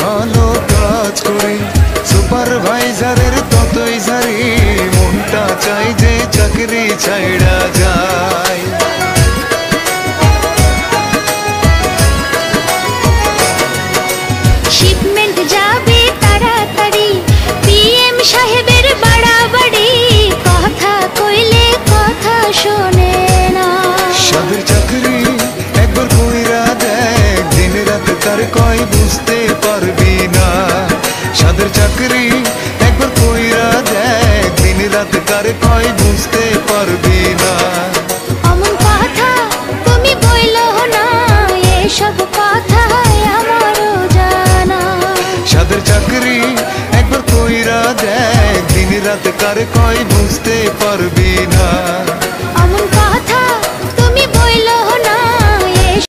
ভালো কাজ করি, সুপারভাইজারের ততই জারি, মনটা চাই যে চাকরি ছাইড়া যায়। শিপমেন্ট যাবে তাড়াতাড়ি, পিএম সাহেবের বাড়াবাড়ি, কথা কইলে কথা শোনে না। সাদের চাকরি একবার কইরা দেখ, দিন রাত তার কয় বুঝতে পারবি না। সাদের চাকরি একবার কইরা দেখ, দিন রাত তার কয় বুঝতে পারবি না। অমন কথা তুমি বইলো না, এসব কথা আমারও জানা। সাদের চাকরি একবার কইরা দেখ, দিন রাত কার কয় বুঝতে পারবি না।